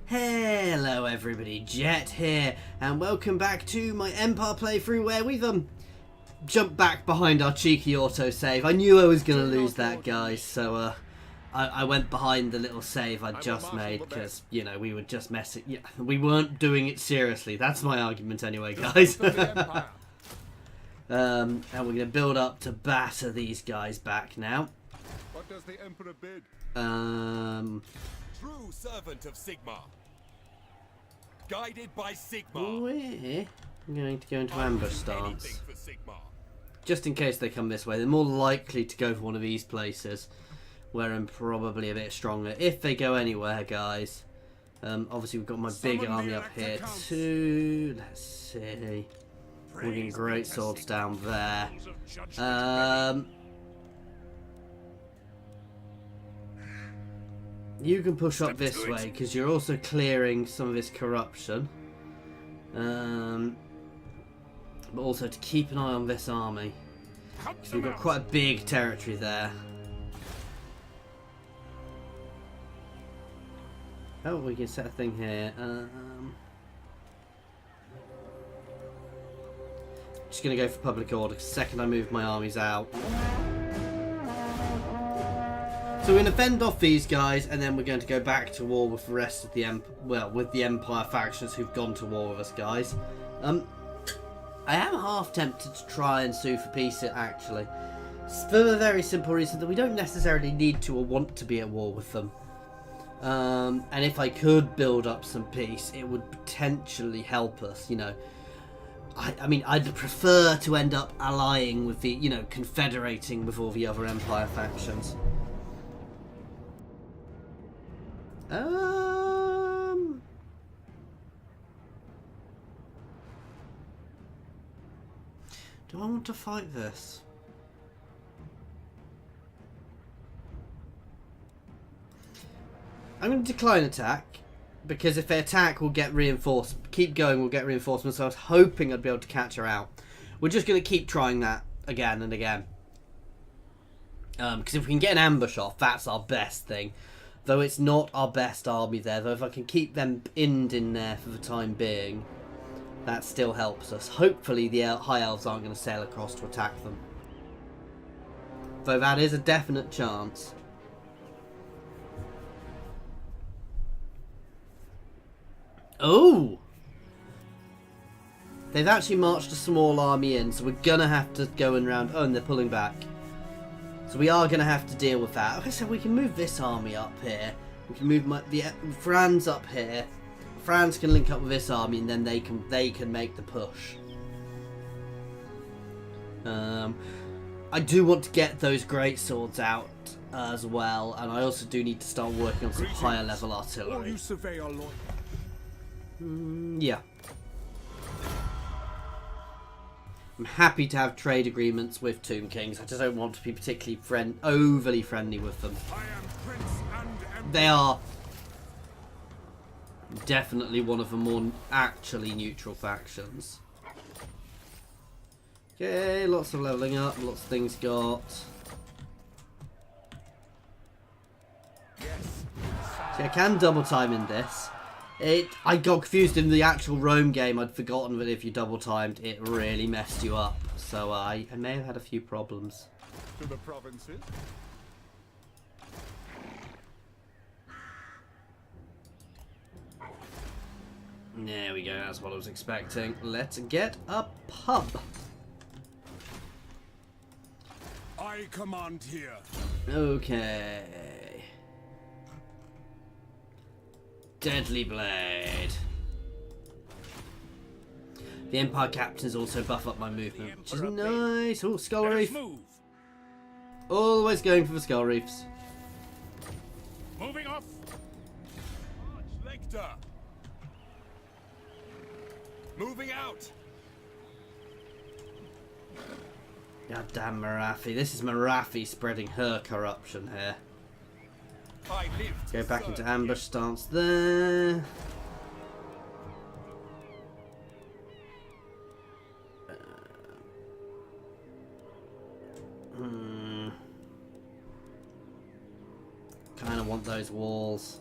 Hello everybody, Jet here, and welcome back to my Empire playthrough where we've jumped back behind our cheeky autosave. I knew I was going to lose that, guys, so I went behind the little save I'd just made because, you know, we were just messing. Yeah, we weren't doing it seriously. That's my argument anyway, guys. And we're going to build up to batter these guys back now. What does the Emperor bid? True servant of Sigma. Guided by Sigma. We're going to go into ambush stance. Just in case they come this way. They're more likely to go for one of these places where I'm probably a bit stronger. If they go anywhere, guys. Obviously we've got my big army up here too. Let's see. We're getting great swords down there. You can push up this way because you're also clearing some of this corruption. But also to keep an eye on this army. So we've got quite a big territory there. Oh, we can set a thing here. Just going to go for public order because the second I move my armies out. So we're going to fend off these guys, and then we're going to go back to war with the rest of the Empire factions who've gone to war with us, guys. I am half tempted to try and sue for peace, actually. For the very simple reason that we don't necessarily need to or want to be at war with them. And if I could build up some peace, it would potentially help us, you know. I mean, I'd prefer to end up allying with the, you know, confederating with all the other Empire factions. Do I want to fight this? I'm going to decline attack because if they attack, we'll get reinforced. Keep going, we'll get reinforcements. So I was hoping I'd be able to catch her out. We're just going to keep trying that again and again. Because if we can get an ambush off, that's our best thing. Though it's not our best army there. Though if I can keep them pinned in there for the time being, that still helps us. Hopefully the High Elves aren't going to sail across to attack them. Though that is a definite chance. Oh! They've actually marched a small army in, so we're going to have to go and round... Oh, and they're pulling back. So we are going to have to deal with that. Okay, so we can move this army up here. We can move the Franz up here. Franz can link up with this army, and then they can make the push. I do want to get those great swords out as well, and I also do need to start working on some higher level artillery. You survey our loin. Yeah. I'm happy to have trade agreements with Tomb Kings. I just don't want to be particularly overly friendly with them. I am Prince and They are definitely one of the more actually neutral factions. Okay, lots of leveling up, lots of things got. See, I can double time in this. I got confused in the actual Rome game. I'd forgotten that if you double timed, it really messed you up. So I may have had a few problems. to the provinces. There we go, that's what I was expecting. Let's get a pub. I command here. Okay. Deadly Blade. The Empire Captains also buff up my movement, which is nice. Oh, Skull Reef. Always going for the Skull Reefs. Moving off. Lecter. Moving out. God damn Marathi. This is Marathi spreading her corruption here. I live to Go back serve into ambush stance there. Kind of want those walls.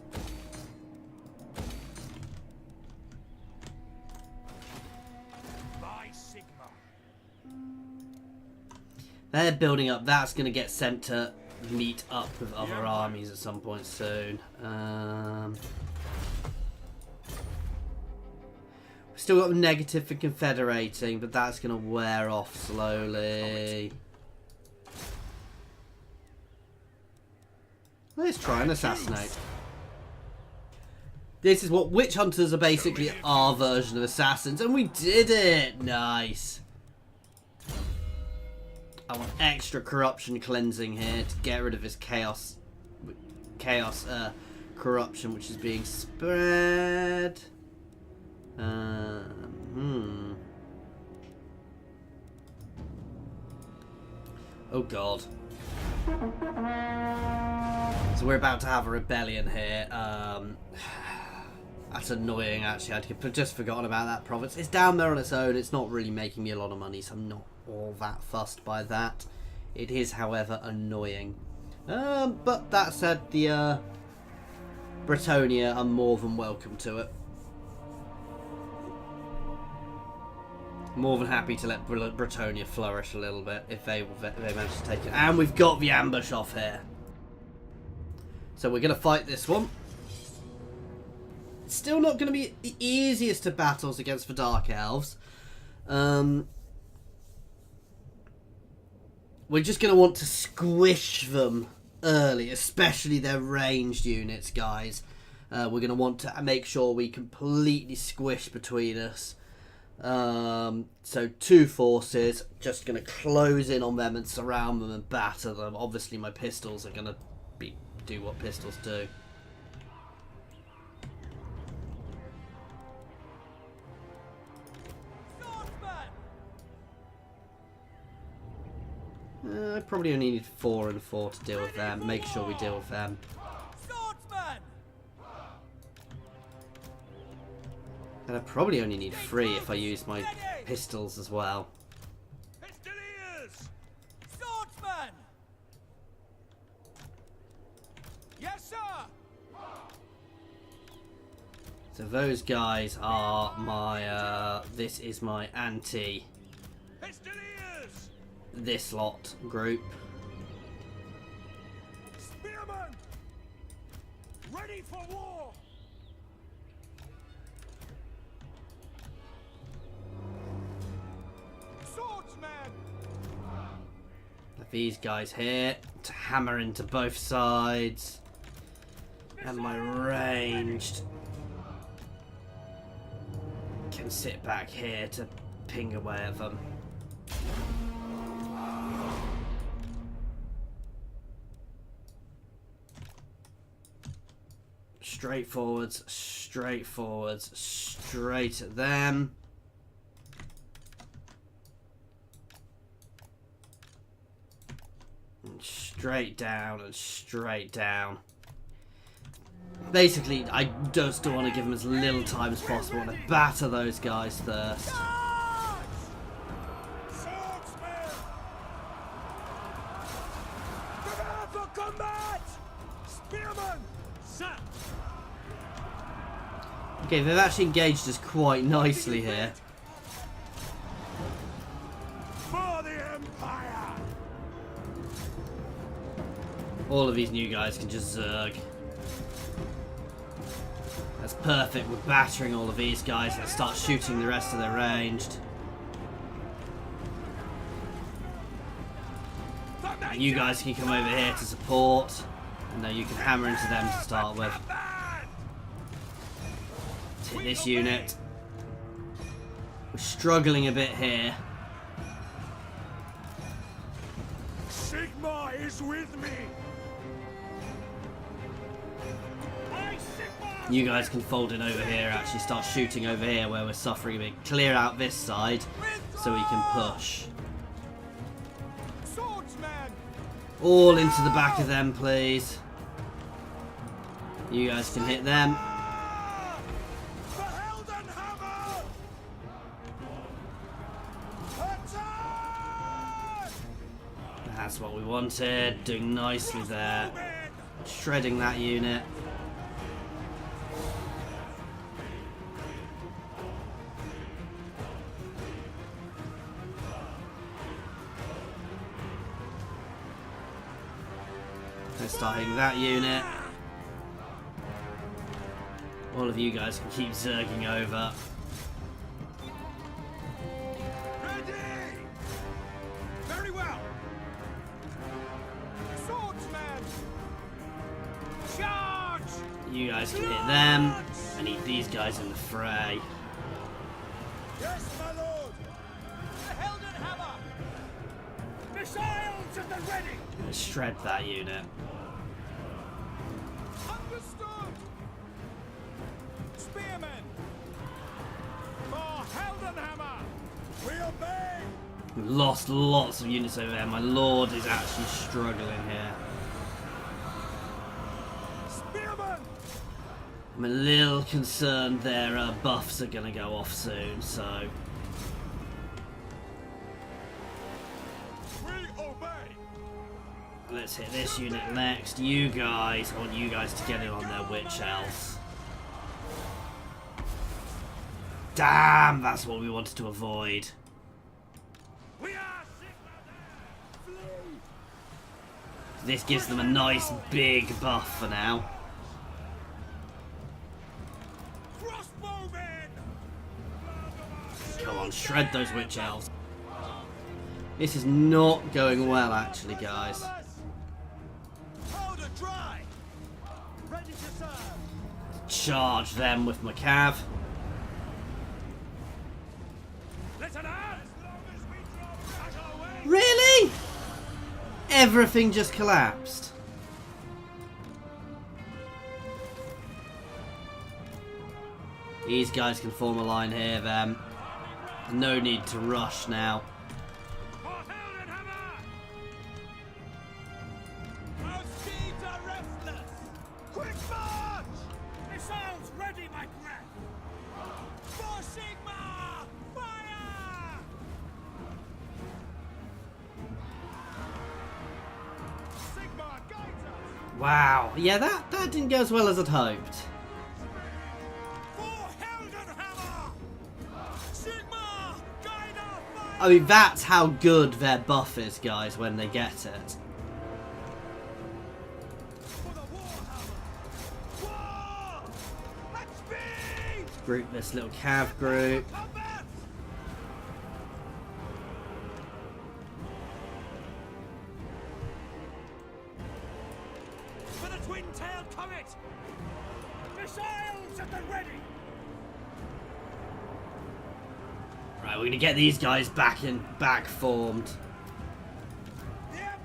They're building up. That's going to get sent to meet up with other armies at some point soon. Still got a negative for confederating, but that's going to wear off slowly. Let's try and assassinate. This is what witch hunters are basically our version of assassins, and we did it! Nice. I want extra corruption cleansing here to get rid of this chaos corruption which is being spread. Oh god. So we're about to have a rebellion here. That's annoying actually. I'd just forgotten about that province. It's down there on its own. It's not really making me a lot of money, so I'm not all that fussed by that. It is, however, annoying. But that said, the Bretonia are more than welcome to it. More than happy to let Bretonia flourish a little bit if they manage to take it. And we've got the ambush off here. So we're going to fight this one. It's still not going to be the easiest of battles against the Dark Elves. We're just going to want to squish them early, especially their ranged units, guys. We're going to want to make sure we completely squish between us. So two forces, just going to close in on them and surround them and batter them. Obviously my pistols are going to do what pistols do. I probably only need 4 and 4 to deal with them. Make sure we deal with them. And I probably only need 3 if I use my pistols as well. Swordsman! Yes, sir! So those guys are my, this is my anti this lot group. Spearman! Ready for war! Swordsman! These guys here to hammer into both sides. And my ranged can sit back here to ping away at them. Straight forwards, straight forwards, straight at them. And straight down and straight down. Basically, I just want to give them as little time as possible and batter those guys first. Swordsman! Prepare for combat! Spearman! Sir! Okay, they've actually engaged us quite nicely here. For the Empire! All of these new guys can just zerg. That's perfect. We're battering all of these guys. Let's start shooting the rest of their ranged. And you guys can come over here to support. And now you can hammer into them to start with. Let's hit this unit. We're struggling a bit here. Sigma is with me! You guys can fold in over here, actually start shooting over here where we're suffering a bit. Clear out this side so we can push. Swordsman! All into the back of them, please. You guys can hit them. The Helden Hammer! Attack! That's what we wanted. Doing nicely there. Shredding that unit. Let's start hitting that unit. All of you guys can keep zerging over. Ready! Very well! Swordsman! Charge! You guys can hit them. I need these guys in the fray. Yes, my lord! The Helden Hammer! Missiles at the ready! Let's shred that unit. Understood! Spearmen! For Heldenhammer! We obey! We've lost lots of units over there. My lord is actually struggling here. Spearmen! I'm a little concerned their buffs are going to go off soon, so... We obey! Let's hit this unit next. You guys, I want you guys to get in on their witch elves. Damn, that's what we wanted to avoid. We are Sigma there! Flee! This gives them a nice big buff for now. Crossbowmen! Come on, shred those witch elves. This is not going well, actually, guys. Powder dry! Ready to serve! Charge them with my cav. Listen out! As long as we draw back our way! Really? Everything just collapsed. These guys can form a line here, then. No need to rush now. For Heldenhammer! Our steeds are restless! Quick march! Missiles ready, my friend! For Sigma! Fire! Sigma guides us! Wow. Yeah, that didn't go as well as I'd hoped. For Heldenhammer! Sigma! Guide our fire! I mean, that's how good their buff is, guys, when they get it. For the Warhammer! War! At speed! Group this little cav group. Combat! For the twin-tailed comet! Missiles at the ready! Right, we're gonna get these guys back formed.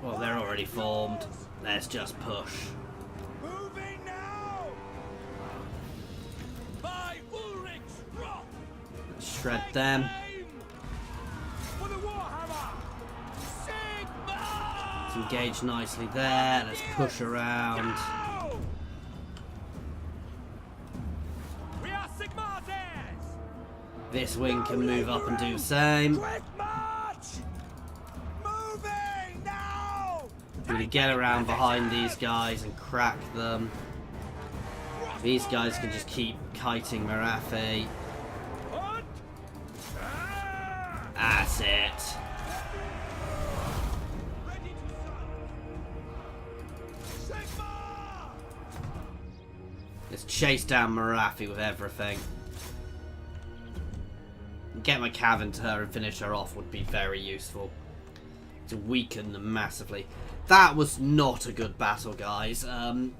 Well, they're already formed. Let's just push. Moving now! By Ulrich's wrath! Shred them. Aim! For the Warhammer! Sigma! Let's engage nicely there. Let's push around. Now! We are Sigma's heirs! This wing can move up and do the same. Quick march! Moving now! We're gonna get around behind these guys and crack them. These guys can just keep kiting Marathi. Hunt! Ah! That's it. Ready to serve! Sigma! Let's chase down Marathi with everything. Get my cav into her and finish her off would be very useful. To weaken them massively. That was not a good battle, guys. To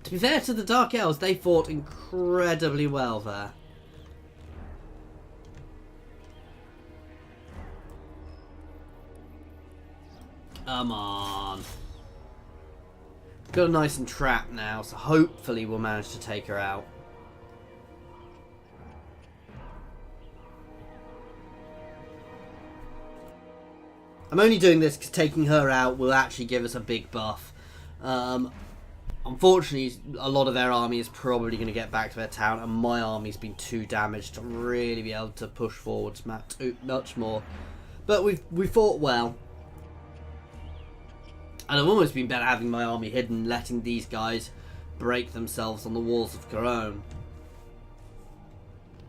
be fair to the Dark Elves, they fought incredibly well there. Come on. Got her nice and trapped now, so hopefully we'll manage to take her out. I'm only doing this because taking her out will actually give us a big buff. Unfortunately, a lot of their army is probably going to get back to their town, and my army's been too damaged to really be able to push forwards much more. But we fought well. And I've almost been better having my army hidden, letting these guys break themselves on the walls of Cologne.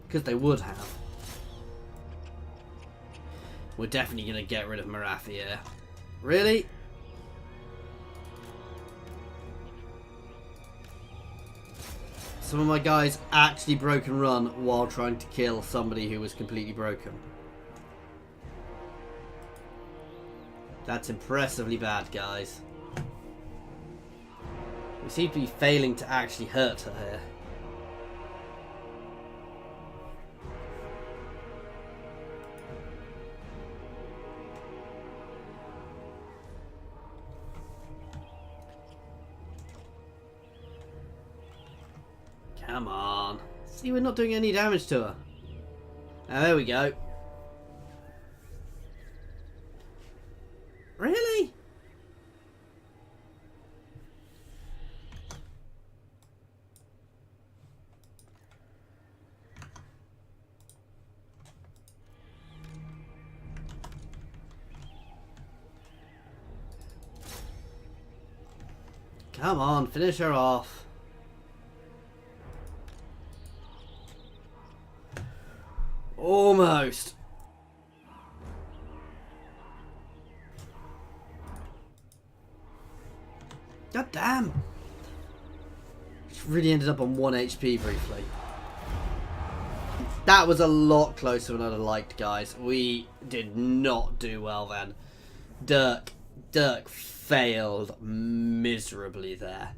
Because they would have. We're definitely going to get rid of Marathi here. Really? Some of my guys actually broke and run while trying to kill somebody who was completely broken. That's impressively bad, guys. We seem to be failing to actually hurt her here. Come on. See, we're not doing any damage to her. Oh, there we go. Really? Come on, finish her off. Almost. God damn. Just really ended up on 1 HP briefly. That was a lot closer than I'd have liked, guys. We did not do well then. Dirk failed miserably there.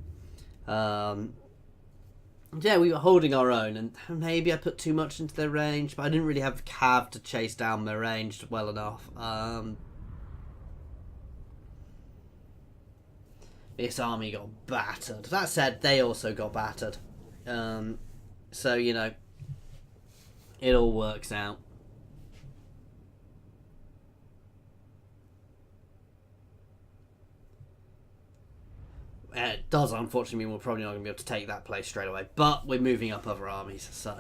Yeah, we were holding our own, and maybe I put too much into their range, but I didn't really have Cav to chase down their range well enough. This army got battered. That said, they also got battered. So, you know, it all works out. It does unfortunately mean we're probably not going to be able to take that place straight away, but we're moving up other armies, so.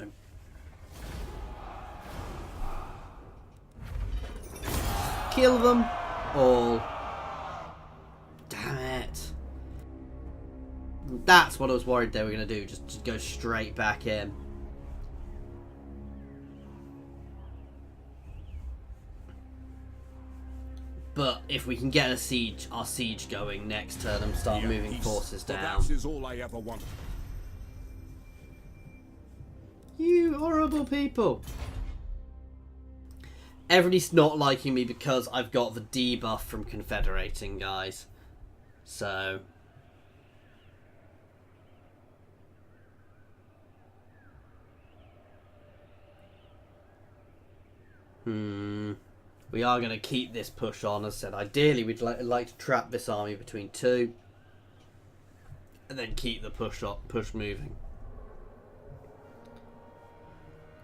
Kill them all. Damn it. That's what I was worried they were going to do, just go straight back in. But if we can get our siege going next turn and start moving forces down. That is all I ever wanted. You horrible people. Everybody's not liking me because I've got the debuff from confederating, guys. So. We are going to keep this push on. As I said, ideally we'd like to trap this army between two. And then keep the push moving.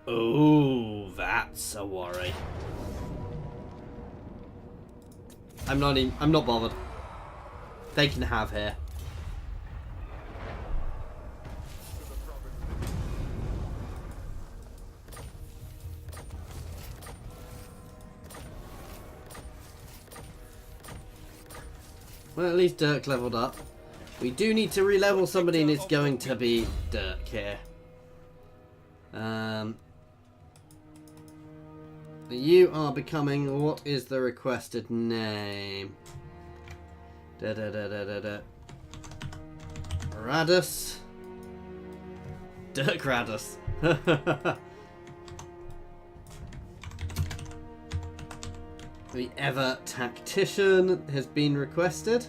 Oh, that's a worry. I'm not bothered. They can have here. Well, at least Dirk leveled up. We do need to re-level somebody, and it's going to be Dirk here. You are becoming, what is the requested name? Radus. Dirk Radus. The Ever Tactician has been requested.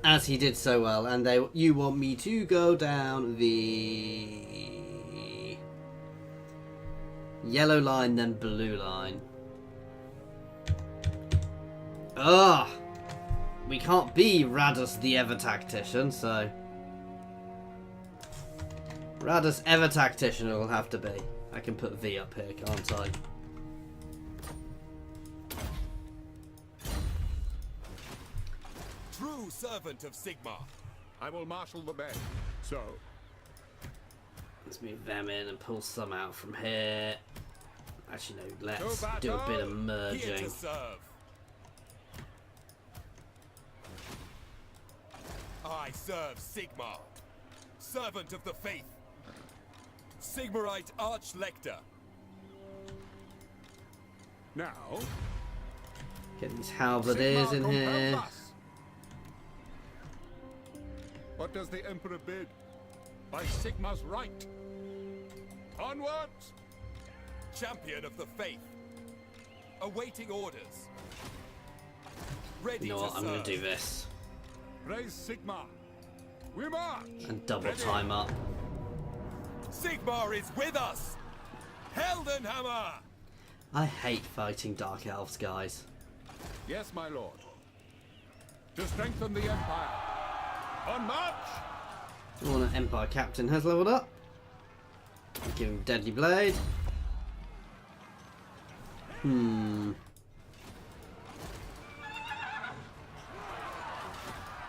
As he did so well, and you want me to go down the yellow line, then blue line. Ugh! We can't be Radus the Ever Tactician, so Radus Ever Tactician it will have to be. I can put V up here, can't I? True servant of Sigmar. I will marshal the men. So. Let's move them in and pull some out from here. Actually, no, let's do a bit of merging. Here to serve. I serve Sigmar, servant of the faith. Sigmarite Archlector. Now, Get these halberdiers in here. What does the Emperor bid? By Sigmar's right. Onwards! Champion of the faith. Awaiting orders. Ready You know to what? I'm going to do serve. this Praise Sigmar. We march! and double Ready. time up. Sigmar is with us! Heldenhammer! I hate fighting Dark Elves, guys. Yes, my lord. To strengthen the Empire. On march! Oh, an Empire Captain has leveled up. Give him Deadly Blade.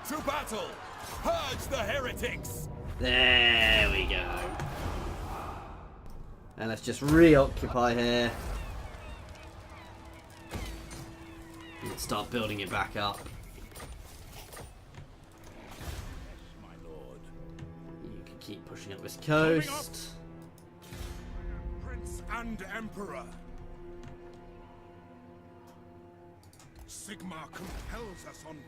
To battle! Purge the heretics! There we go. And let's just reoccupy here. And start building it back up. My lord. You can keep pushing up this coast. Prince and Emperor. Sigmar compels us onward.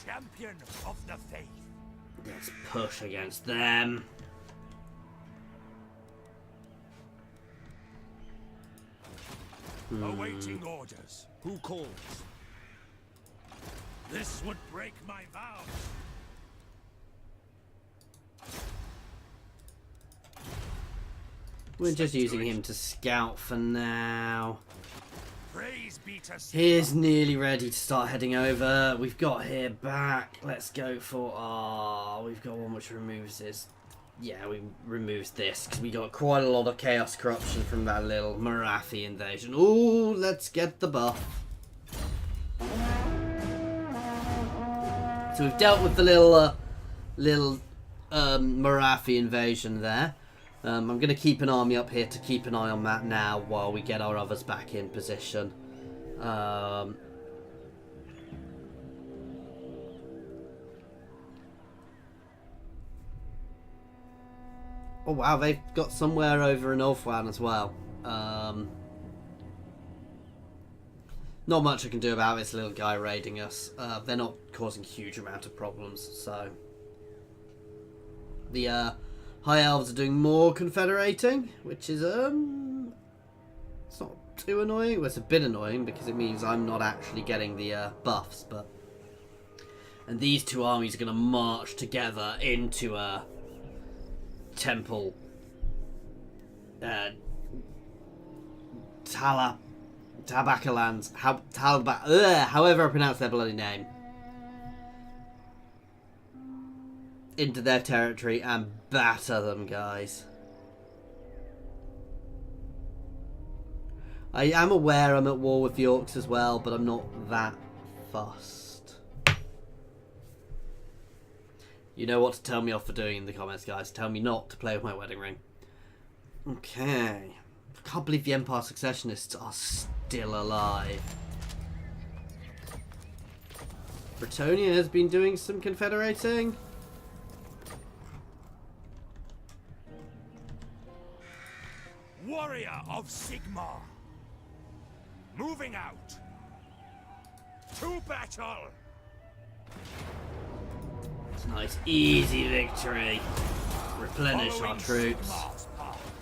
Champion of the faith. Let's push against them. Awaiting orders. Who calls? This would break my vows. We're just using him to scout for now. Praise be to Sigmar. He's nearly ready to start heading over. We've got here back. Let's go for... we've got one which removes this. Yeah, we removes this because we got quite a lot of chaos corruption from that little Marathi invasion. Ooh, let's get the buff. So we've dealt with the little Marathi invasion there. I'm going to keep an army up here to keep an eye on that now while we get our others back in position. Oh wow, they've got somewhere over in Ulfwan as well. Not much I can do about this little guy raiding us. They're not causing a huge amount of problems, so... The High Elves are doing more confederating, which is, it's not too annoying. Well, it's a bit annoying because it means I'm not actually getting the buffs, but... And these two armies are going to march together into a temple. Tabakalands. However I pronounce their bloody name. Into their territory and batter them, guys. I am aware I'm at war with the Orcs as well, but I'm not that fussed. You know what to tell me off for doing in the comments, guys. Tell me not to play with my wedding ring. Okay. I can't believe the Empire Successionists are still alive. Bretonia has been doing some confederating. Warrior of Sigmar. Moving out. To battle. It's a nice, easy victory. Replenish our Following troops. Sigmar's path.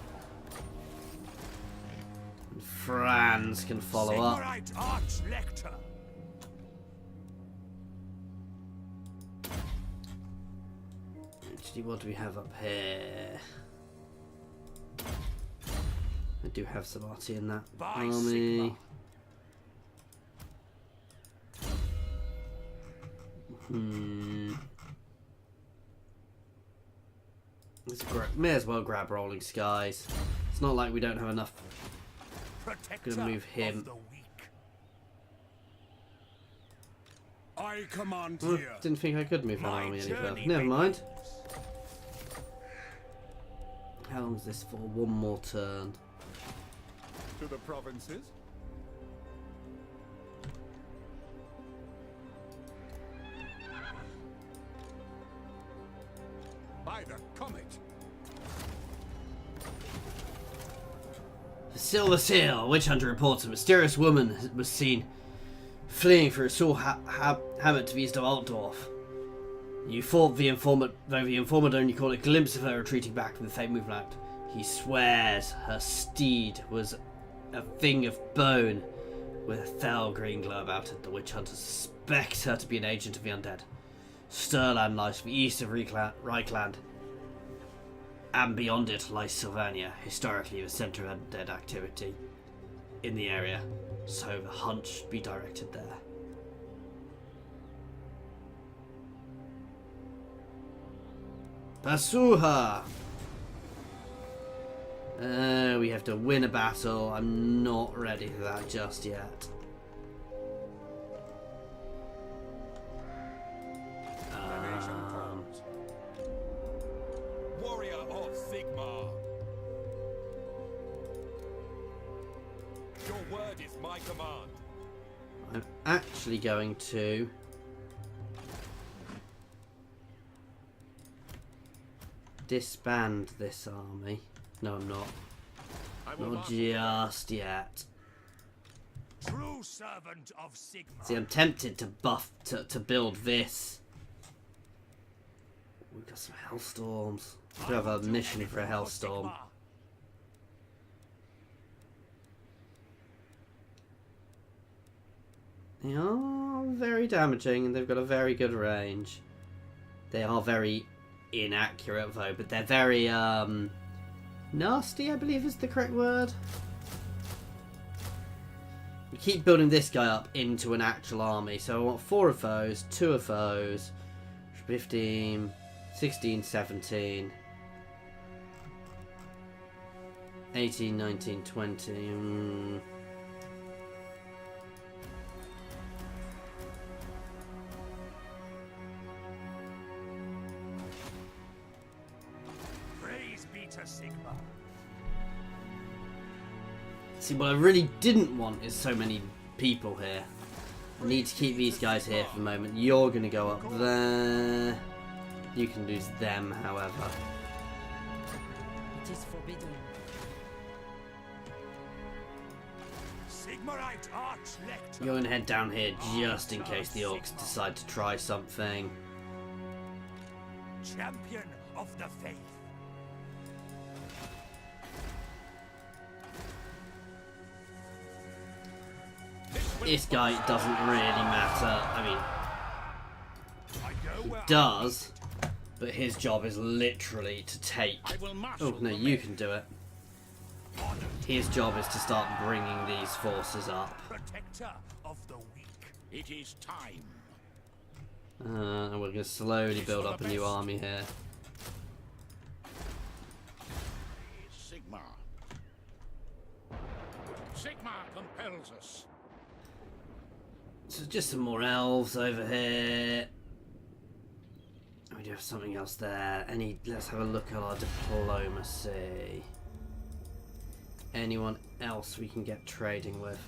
And Franz can follow up. Sigmarite Archlector. Actually, what do we have up here? I do have some arty in that By army. Sigmar. May as well grab Rolling Skies. It's not like we don't have enough. Protector Gonna move him. of the weak. I command Oh, here. didn't think I could move that My army any further. journey Never mind. begins. How long is this for? One more turn. To the provinces. By the comet. Silver Seal, witch hunter reports a mysterious woman was seen fleeing through a saw hamlet to the east of Altdorf. You thought the informant, though the informant only caught a glimpse of her retreating back from the faint movement. He swears her steed was a thing of bone with a fell green glow about it. The witch hunters suspect her to be an agent of the undead. Sturland lies to the east of Reichland, and beyond it lies Sylvania, historically the centre of undead activity in the area, so the hunt should be directed there. Pursue her! We have to win a battle. I'm not ready for that just yet. Warrior of Sigmar. Your word is my command. I'm actually going to disband this army. No, I'm not. Not just yet. True servant of Sigmar. See, I'm tempted to build this. We've got some hellstorms. We have a mission for a hellstorm. They are very damaging and they've got a very good range. They are very inaccurate though, but they're very nasty, I believe is the correct word. We keep building this guy up into an actual army, so I want 4 of those, 2 of those, 15, 16, 17, 18, 19, 20. Praise be to Sigmar. See, what I really didn't want is so many people here. I need to keep these guys here for the moment. You're going to go up there. You can lose them, however. It is forbidden. Sigmarite Archlector. You're going to head down here just in case the orcs decide to try something. Champion of the faith. This guy doesn't really matter. I mean, he does, but his job is literally to take... Oh, no, you can do it. His job is to start bringing these forces up. Protector of the weak. It is time. And we're going to slowly build up a new army here. Sigmar. Sigmar compels us. So just some more elves over here. We do have something else there. Let's have a look at our diplomacy. Anyone else we can get trading with?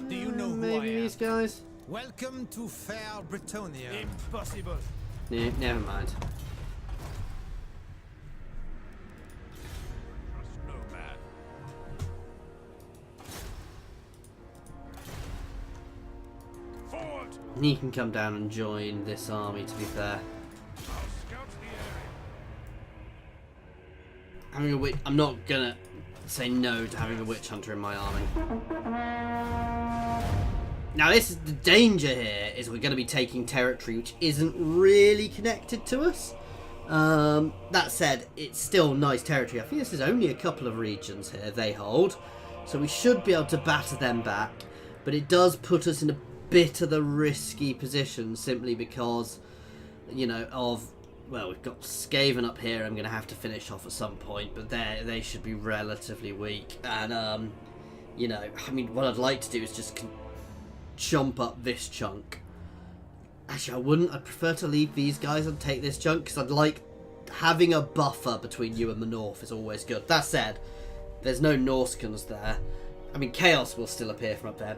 Do you know who Maybe I am? these guys? Welcome to fair Bretonia. Impossible. No, never mind. No man. Forward. He can come down and join this army, to be fair. I'll scout the area. Having a witch, I'm not gonna say no to having a witch hunter in my army. Now this is the danger here, is we're going to be taking territory which isn't really connected to us. That said, it's still nice territory. I think this is only a couple of regions here they hold, so we should be able to batter them back, but it does put us in a bit of a risky position simply because, you know, well, we've got Skaven up here I'm going to have to finish off at some point, but they should be relatively weak. And, you know, I mean, what I'd like to do is just jump up this chunk. Actually, I wouldn't. I'd prefer to leave these guys and take this chunk, because I'd like having a buffer between you and the north is always good. That said, there's no Norskans there. I mean, Chaos will still appear from up there.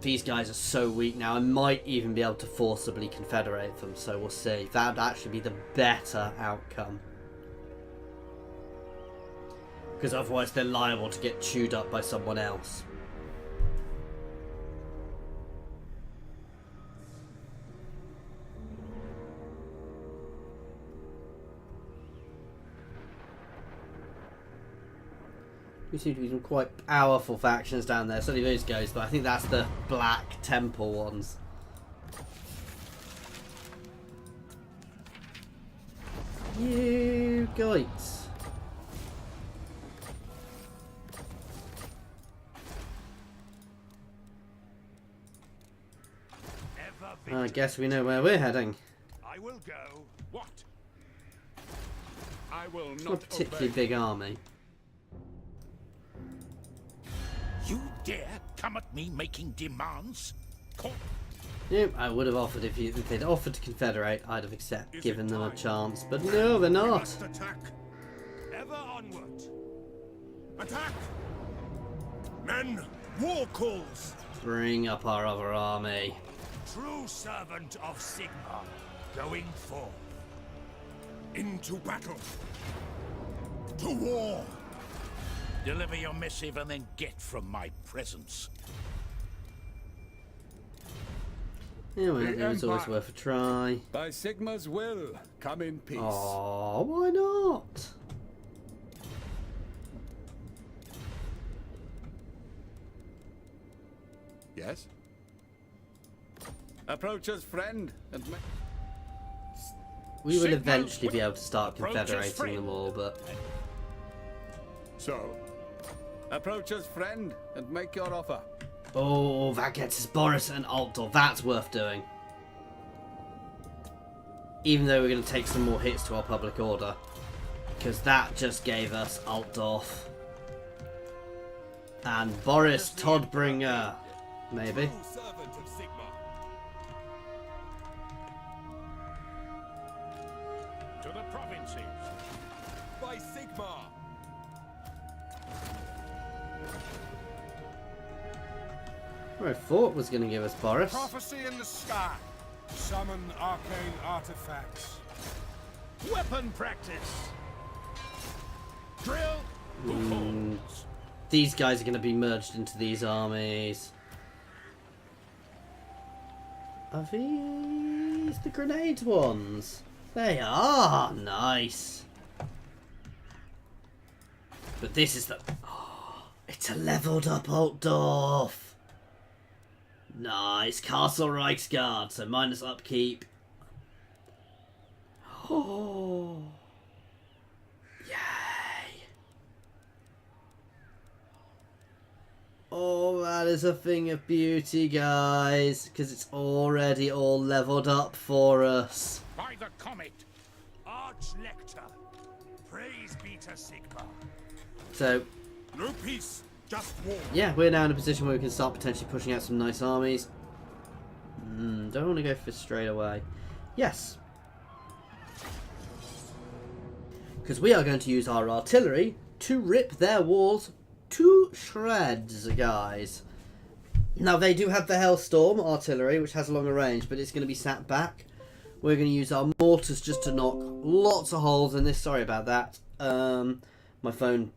these guys are so weak now. I might even be able to forcibly confederate them, so we'll see. That would actually be the better outcome. Because otherwise they're liable to get chewed up by someone else. We seem to be some quite powerful factions down there. Certainly those guys, but I think that's the Black Temple ones. You guys. I guess we know where we're heading. I will go. What? I will It's not not a particularly obey. big army. You dare come at me making demands? Yep, I would have offered if they'd offered to confederate, I'd have given them a time? chance, but no, they're not. Must attack. Ever onward. Attack! Men, war calls. Bring up our other army. True servant of Sigma, going forth. Into battle. To war. Deliver your missive and then get from my presence. Yeah, well, The it was always Empire. worth a try. By Sigma's will, come in peace. Oh, why not? Yes? Approach us, friend, and We will Sigma's eventually be able to start approach us, confederating friend. them all, but so. Approach us, friend, and make your offer. oh, that gets us Boris and Altdorf. That's worth doing. Even though we're going to take some more hits to our public order, because that just gave us Altdorf and Boris Todbringer, maybe. servant of Sigma. To the provinces. By Sigma. I thought was going to give us Boris. Prophecy in the sky. Summon arcane artifacts. Weapon practice. Drill. These guys are going to be merged into these armies. Are these the grenade ones? They are nice. But this is the... Oh, it's a leveled up Altdorf. Nice. Castle Reichsguard, so minus upkeep. Oh. Yay. Oh, that is a thing of beauty, guys. Because it's already all leveled up for us. By the comet. Archlector. Praise be to Sigma. So, No peace, just war. yeah, we're now in a position where we can start potentially pushing out some nice armies. Don't want to go for this straight away. Yes. Because we are going to use our artillery to rip their walls to shreds, guys. Now, they do have the Hellstorm artillery, which has a longer range, but it's going to be sat back. We're going to use our mortars just to knock lots of holes in this. Sorry about that. My phone...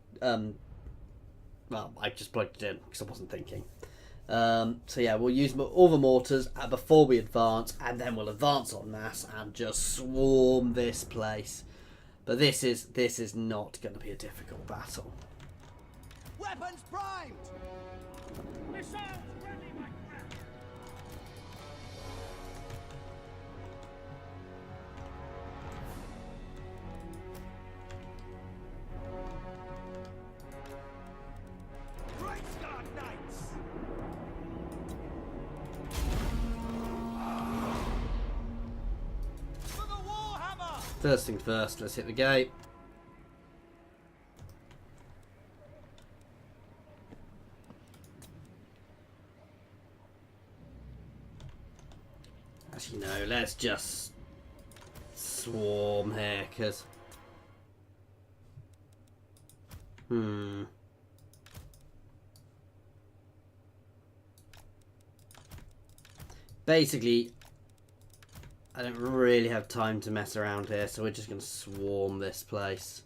well, I just plugged it in because I wasn't thinking. So yeah, we'll use all the mortars before we advance, and then we'll advance en masse and just swarm this place. But this is not going to be a difficult battle. Weapons primed! Missiles ready, my friend. Reichsguard Knights. For the Warhammer! First things first, let's hit the gate. Actually, no, let's just swarm here, because... Basically, I don't really have time to mess around here, so we're just going to swarm this place.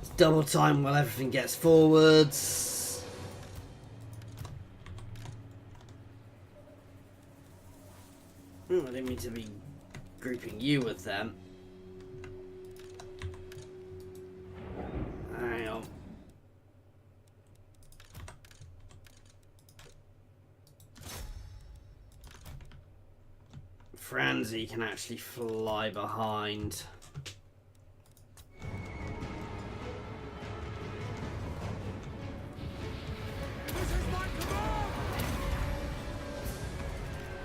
It's double time while everything gets forwards. I didn't mean to be grouping you with them. Hang on. Franzi can actually fly behind. This is my command!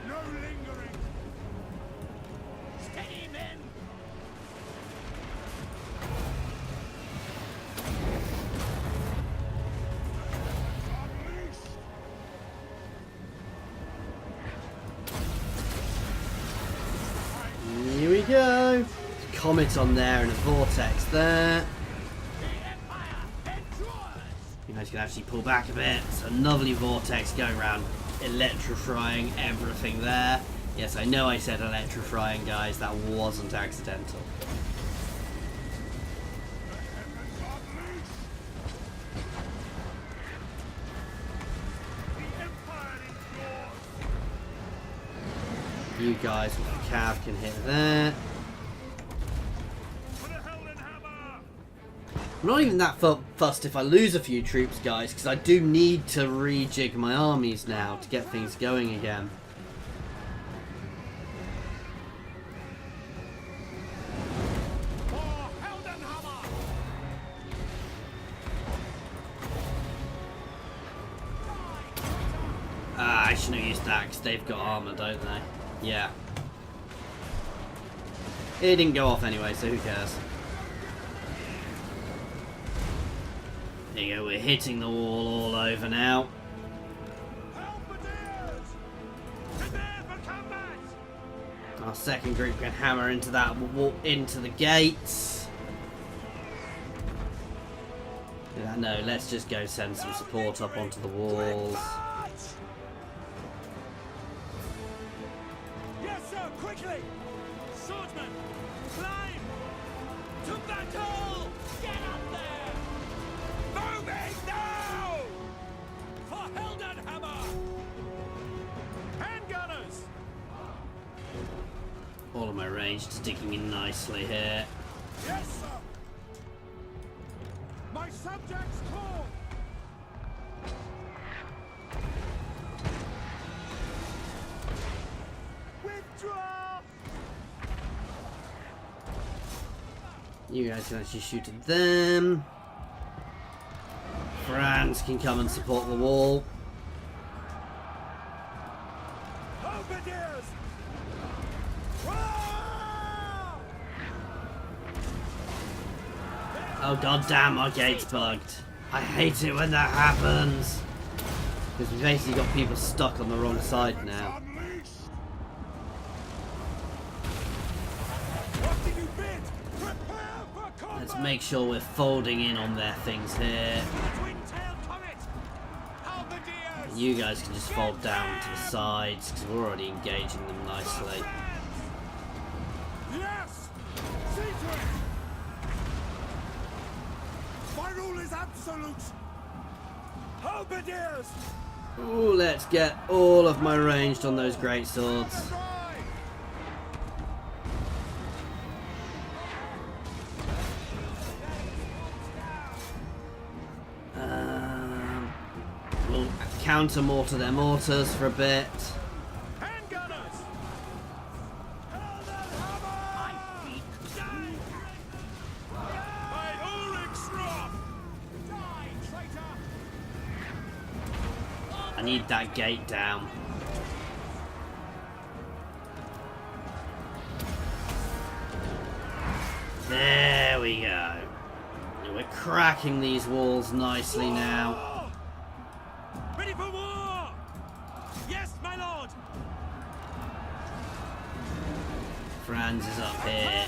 No lingering! Steady, men! Unleash! Here we go. Comet on there and a vortex there. The Empire endures! You guys can actually pull back a bit. It's a lovely vortex going around, electrifying everything there. Yes, I know I said electrifying, guys. That wasn't accidental. You guys with the cav can hit there. I'm not even that fussed if I lose a few troops, guys, because I do need to rejig my armies now to get things going again. I shouldn't have used that because they've got armor, don't they? Yeah. It didn't go off anyway, so who cares? There you go, we're hitting the wall all over now. Our second group can hammer into that wall, into the gates. Yeah, no, let's just go send some support up onto the walls. Yes, sir, quickly! Swordsman, climb! To battle! Get up there! Moving now! For Heldenhammer! Handgunners! All of my range sticking in nicely here. Yes, sir! My subjects call! Withdraw! You guys can actually shoot at them. Franz can come and support the wall. Halberdiers! Oh god damn, our gate's bugged. I hate it when that happens. Because we've basically got people stuck on the wrong side now. Unleashed! What did you bid? Prepare for combat! Let's make sure we're folding in on their things here. Twin-tailed comet! Halberdiers! You guys can just fold down to the sides because we're already engaging them nicely. Yes! See to it! My rule is absolute! Halberdiers! Ooh, let's get all of my ranged on those great swords. We'll counter mortar their mortars for a bit. Handgunners! By Ulrichsroth! Die, traitor! I need that gate down. There we go. We're cracking these walls nicely now. Franz is up here.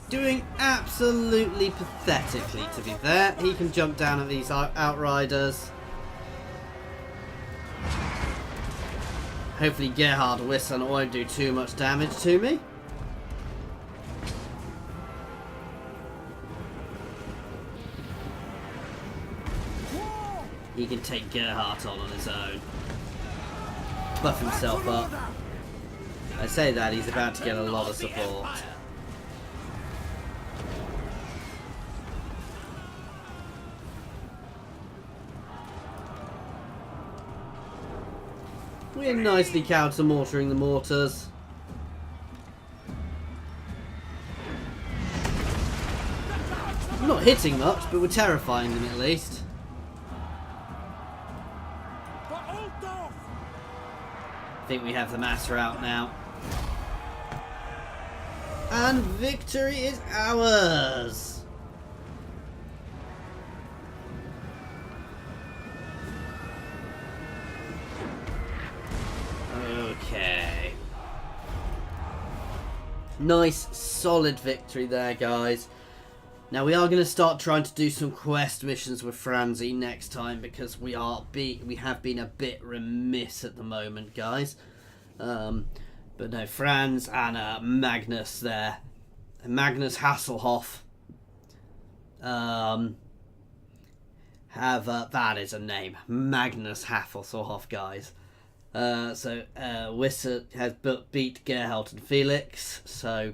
Doing absolutely pathetically, to be fair. He can jump down at these outriders. Hopefully Gerhard Wisson won't do too much damage to me. He can take Gerhard on his own. Buff himself up. I say that, he's about to get a lot of support. We're nicely counter-mortaring the mortars. We're not hitting much, but we're terrifying them at least. I think we have the master out now. And victory is ours! Okay. Nice, solid victory there, guys. Now we are going to start trying to do some quest missions with Franzi next time, because we have been a bit remiss at the moment, guys. But no, Franz and Magnus there, Magnus Hasselhoff, have that is a name, Magnus Hasselhoff, guys. So Wisser has beat Gerhard and Felix, so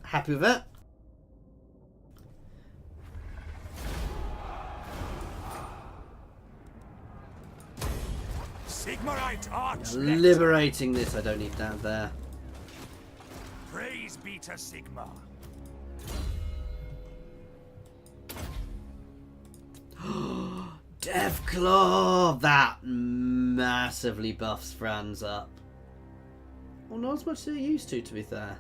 happy with that. Sigmarite arch. Liberating this, I don't need that there. Praise be to Sigmar. Deathclaw! That massively buffs Franz up. Well, not as much as it used to be fair.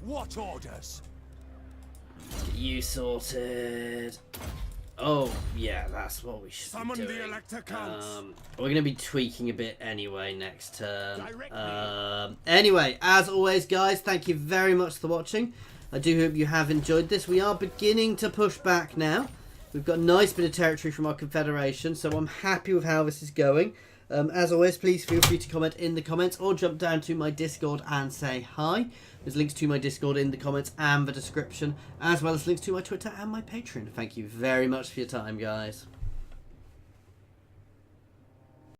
What orders? Let's get you sorted. Oh, yeah, that's what we should Summon be the doing. Elector Counts. We're going to be tweaking a bit anyway next turn. Anyway, as always, guys, thank you very much for watching. I do hope you have enjoyed this. We are beginning to push back now. We've got a nice bit of territory from our Confederation, so I'm happy with how this is going. As always, please feel free to comment in the comments or jump down to my Discord and say hi. There's links to my Discord in the comments and the description, as well as links to my Twitter and my Patreon. Thank you very much for your time, guys.